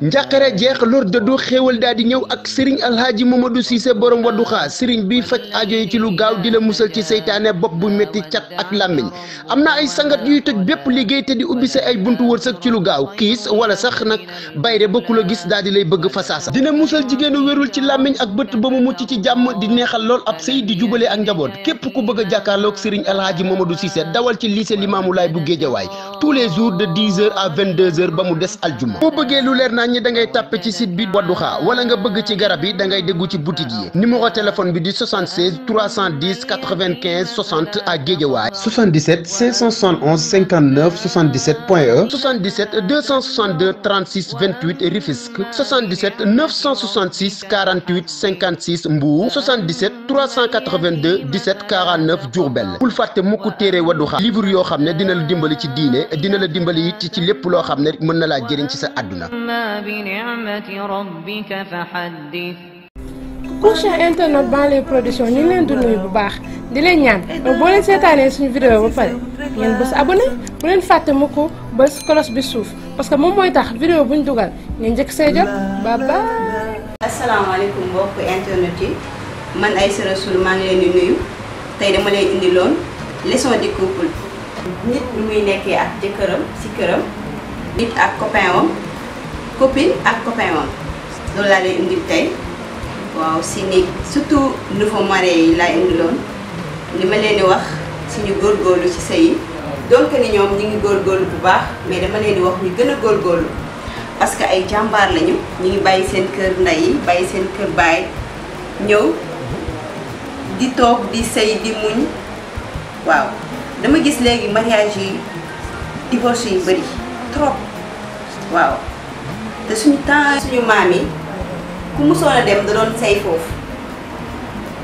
njàqare jeex lor dëddu xéewal daal di ñëw ak Serigne Alhaji Mamadou Cissé borom Wadduha Serigne bi faj aajo yi ci lu gaaw di la musal ci seytaane bopp bu métti cat ak làmmiñ am na ay sangat yuy toj bépp liggéey te di ubbi sa ay buntu wërsëg ci lu gaaw kiis wala sax nag bayre ba ku la gis daal di lay bëgg fasaasa dina musal jigéenu wérul ci làmmiñ ak bët ba mu mucc ci jàmm di neexal lool ab sëy di jubale ak njaboot képp ku bëgg a jàkkaarloog Serigne Alhaji Mamadou Cissé dawal ci lycée Limamoulaye bu Guédiawaye tous les jours de 10h à 22h ba mu des aljuma boo bëggee lu leer naa ñi da ngay tàppe ci site bi Wadduha wala nga bëgg ci garab yi da ngay déggu ci boutique yi numéro téléphone bi di 76 310 95 60 à Guédiawaye 77 571 59 77.e 77 262 36 28 Rufisque 77 966 48 56 Mbour 77 382 17 49 Diourbel bul fàtte mukk téere Wadduha livre yoo xam ne dina la dimbali ci diine dina la dimbali it ci lépp loo xam ne mën na laa jëriñ ci sa àdduna. Cheikh internet Banlieue Production ñu ngi leen di nuyu bu baax di leen ñaan boo leen seetaanee suñu vidéo ba pare ngeen bës abonné bu leen fàtte mu ko bës cloche bi suuf parce que moom mooy tax vidéo bu ñu dugal ngeen njëkk see jot ba ba. asalaamaaleykum mbokk internet yi man Aïssa Rassoul maa ngi leen di nuyu tey dama leen indi loon leçon du couple nit lu muy nekkee ak jëkkëram ci këram nit ak copain wam copine ak copain wam loolu laa leen indi tey. waaw si néeg surtout nouveau marié yi laa indiloon li ma leen di wax suñu góorgóorlu ci sëy yi donc ni ñoom ñu ngi góorgóorlu bu baax mais dama leen di wax ñu gën a góorgóorlu parce que ay jàmbaar lañu ñu ngi bàyyi seen kër ndey yi bàyyi seen kër baay ñëw di toog di sëy di muñ waaw dama gis léegi mariage yi divorce yu bëri trop waaw te suñu temps suñu maam yi ku musoon a dem da doon say foofu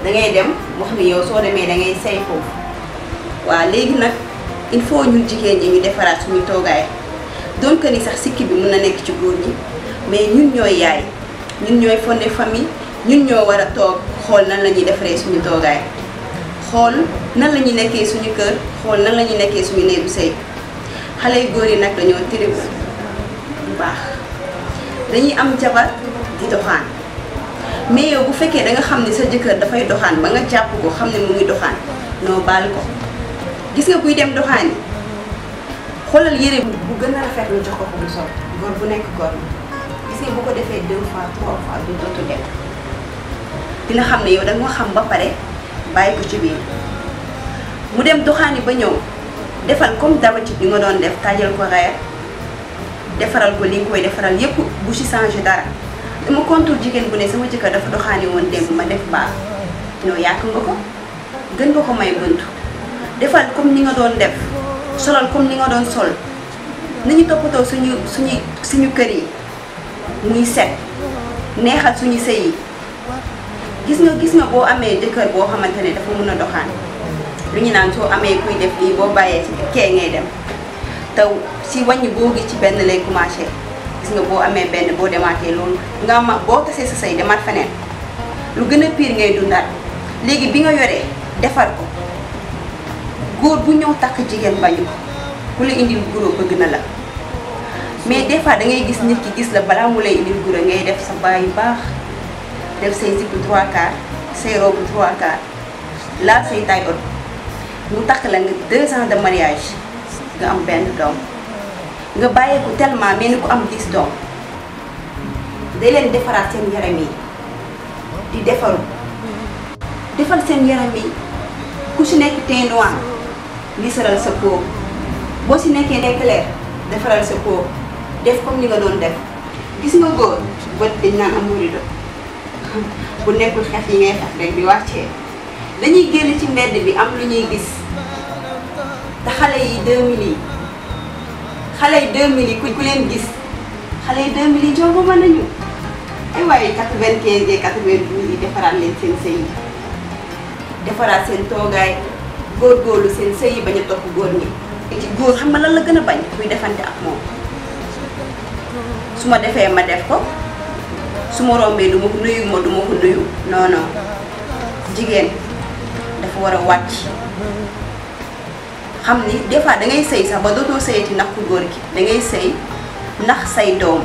da ngay dem wax ni yow soo demee da ngay say foofu waaw léegi nag il faut ñun jigéen ñi ñu defaraat suñu toogaay donc ni sax sikki bi mën na nekk ci góor ñi mais ñun ñooy yaay ñun ñooy fondé famille ñun ñoo war a toog xool nan la ñuy defaree suñu toogaay xool nan la ñuy nekkee suñu kër xool nan la ñuy nekkee suñu néegu sëy xale yu góor yi nag dañoo tëriw bu baax dañuy am jabar di doxaan mais yow bu fekkee da nga xam ne sa jëkkër dafay doxaan ba nga jàpp ko xam ne mu ngi doxaan noo baal ko gis nga kuy dem doxaan yi xoolal yére bu gën a rafet lu jox ko mu sol góor bu nekk góor gis nga bu ko defee 2 fois 3 fois du dootu dem dina xam ne yow da nga xam ba pare bàyyi ko ci biir mu dem doxaan yi ba ñëw defal comme d'habitude li nga doon def taajal ko reer defaral ko li nga koy defaral yépp bu ci changé dara dama contour jigéen bu ne sama jëkkër dafa doxaani woon démb ma def baax ñoo yàq nga ko gën nga ko may bunt defal comme ni nga doon def solal comme ni nga doon sol nañu toppatoo suñu kër yi muy set neexal suñu sëy yi gis nga boo amee jëkkër boo xamante ne dafa mën a doxaan lu ñu naan soo amee kuy def lii boo bàyyee ci kee ngay dem taw si wàññi boo gi ci benn lay commencé gis nga boo amee benn boo demaatee loolu nga am boo tasee sa say demaat feneen lu gën a pire ngay dundaat léegi bi nga yoree defar ko góor bu ñëw takk jigéen bañu ku la indil guro bëgg na la mais des fois da ngay gis nit ki gis la balaa mu lay indil guro ngay def sa baay yu baax def say zipp 3/4 say robe 3/4 laal say taille haute mu takk la nga 2 ans de mariage nga am benn doom nga bàyyeeku tellement mel ni ku am 10 doom day leen defaraat seen yaram yi di defaru defal seen yaram yi ku si nekk teint noir lisaral sa peau boo si nekkee clair defaral sa peau def comme ni nga doon def gis nga góor bët dañ naan am rido bu nekkul xef yi ngay xef rek di wàccee dañuy génn ci mbedd bi am lu ñuy gis te xale yi 2000 yi xale yi 2000 yi ku leen gis xale yi 2000 yi jox ba mën nañu ay waaye 95 et 92 yi defaraat leen seen sëy yi defaraat seen toogaay góorgóorlu seen sëy yi bañ a topp góor ñi. ci góor xam nga lan la gën a bañ kuy defante ak moom su ma defee ma def ko su ma rombee du ma ko nuyu non non jigéen dafa war a wàcc xam ni des fois da ngay sëy sax ba dootoo sëyati ndax ku góor gi da ngay sëy ndax say doom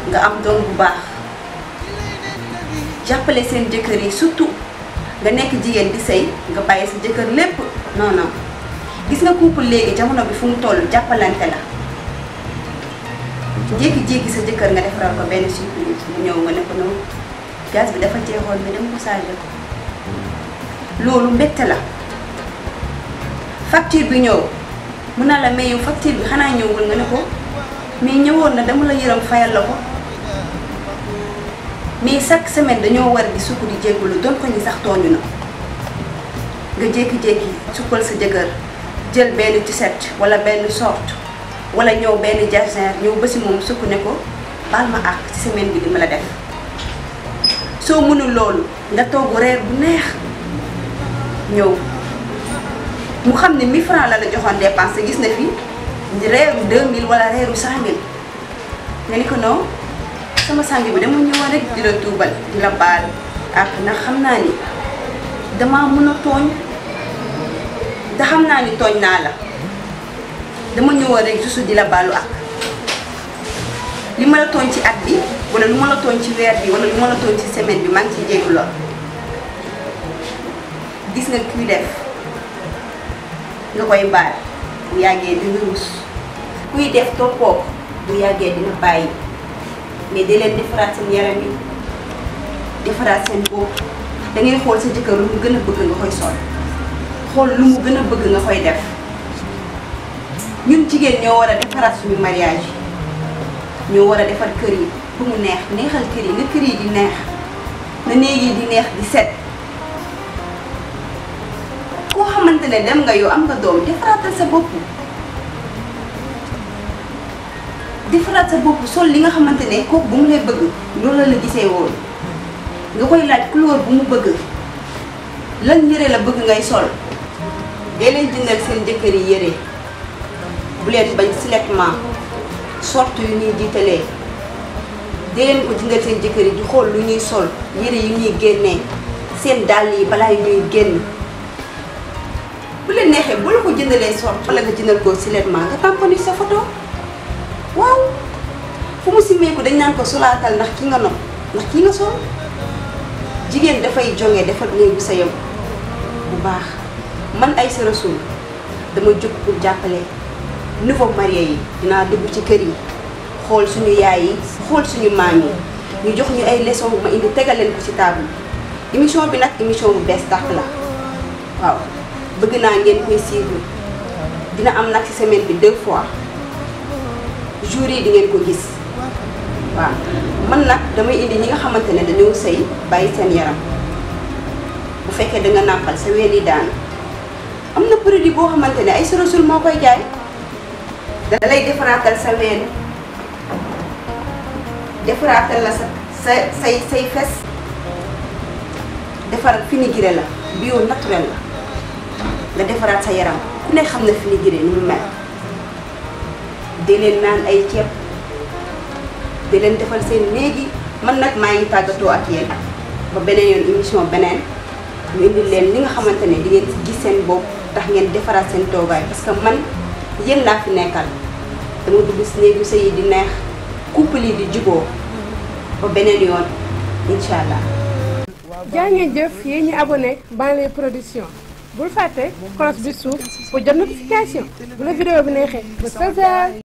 nga am doom bu baax jàppale seen jëkkër yi surtout nga nekk jigéen di sëy nga bàyyi sa jëkkër lépp non non gis nga couple léegi jamono bi fu mu toll jàppalante la jékki-jékki sa jëkkër nga defaral ko benn surprise mu ñëw nga ne ko noonu gaz bi dafa jeexoon mais dem ko changé ko loolu mbégte la facture bi ñëw mun na la mais yow facture bi xanaa ñëwul nga ne ko mais ñëwoon na dama la yërëm fayal la ko mais chaque semaine dañoo war di sukk di jégalu doon ko ni sax tooñu na nga jékki-jékki sukkal sa jëkkër jël benn t-shirt wala benn short wala ñëw benn jasineer ñëw ba si moom sukk ne ko baal ma àq ci semaine bi di ma la def soo mënul loolu nga togg reer bu neex ñëw mu xam ne 1000 francs la la joxoon dépense gis na fi reeru 2000 wala reeru 100000 nga ni ko non sama sàngi bi dama ñëwoon rek di la tuubal di la baal ak ndax xam naa ni dama mën a tooñ te xam naa ni tooñ naa la dama ñëwoon rek juste di la baalu ak li ma la tooñ ci at bi wala lu ma la tooñ ci weer bi wala lu ma la tooñ ci semaine bi maa ngi ciy jéggu lool gis nga kuy def nga koy baal bu yàggee dina rus kuy def toppoo bu yàggee dina bàyyi mais di leen defaraat seen yaram yi defaraat seen bopp da ngay xool sa jëkkër lu mu gën a bëgg nga koy sol xool lu mu gën a bëgg nga koy def ñun jigéen ñoo war a defaraat suñu mariage yi ñoo war a defar kër yi bu mu neex neexal kër yi na kër yi di neex na néeg yi di neex di set koo xamante ne dem nga yow am nga doom defaraatal sa bopp defaraat sa bopp sol li nga xamante ne kooku bu mu lay bëgg loolu la gisee woon nga koy laaj couleur bu mu bëgg lan yëre la bëgg ngay sol dee leen jëndal seen jëkkër yi yëre bu leen bañ silettement sorte yu ñuy jiitalee dee leen ko jëndal seen jëkkër yi di xool lu ñuy sol yëre yu ñuy génnee seen dàll yi balaa yu ñuy génn bu leen neexee bu la ko jëndalee sorte wala nga jëndal ko silettement nga tamponné sa photo waaw fu mu simmee ko dañ naan ko solaatal ndax ki nga nopp ndax ki nga sol jigéen dafay jonge defar néegu sa yam bu baax man Aïssa Rassoul dama jóg pour jàppale nouveau marié yi dinaa dugg ci kër yi xool suñu yaay yi xool suñu maam yi ñu jox ñu ay leçon bu ma indi tegal leen ko ci table émission bi nag émission bu bees tax la waaw bëgg naa ngeen koy suivre dina am nag ci semaine bi 2 fois jour yi di ngeen ko gis waaw man nag damay indi ñi nga xamante ne dañoo sëy bàyyi seen yaram bu fekkee da nga nàmpal sa ween yi daanu am na produit boo xamante ne Aïssa Rassoul moo koy jaay da lay defaraatal sa ween defaraatal la say fes defar fenugré la bio naturel la nga defaraat sa yaram ku ne xam na fenugré ni mu mel di leen naan ay ceeb di leen defal seen néegi man nag maa ngi tàggatoo ak yéen ba beneen yoon émission beneen ñu indi leen li nga xamante ne di ngeen ci gis seen bopp tax ngeen defaraat seen toogaay parce que man yéen laa fi nekkal dama dugg si néegu sëy yi di neex couple yi di juboo ba beneen yoon incha allah. jaa ngeen jëf yéen ñi abonné Banlieue Production bul fàtte cloche bi suuf pour jot notification bu la vidéo bi neexee ba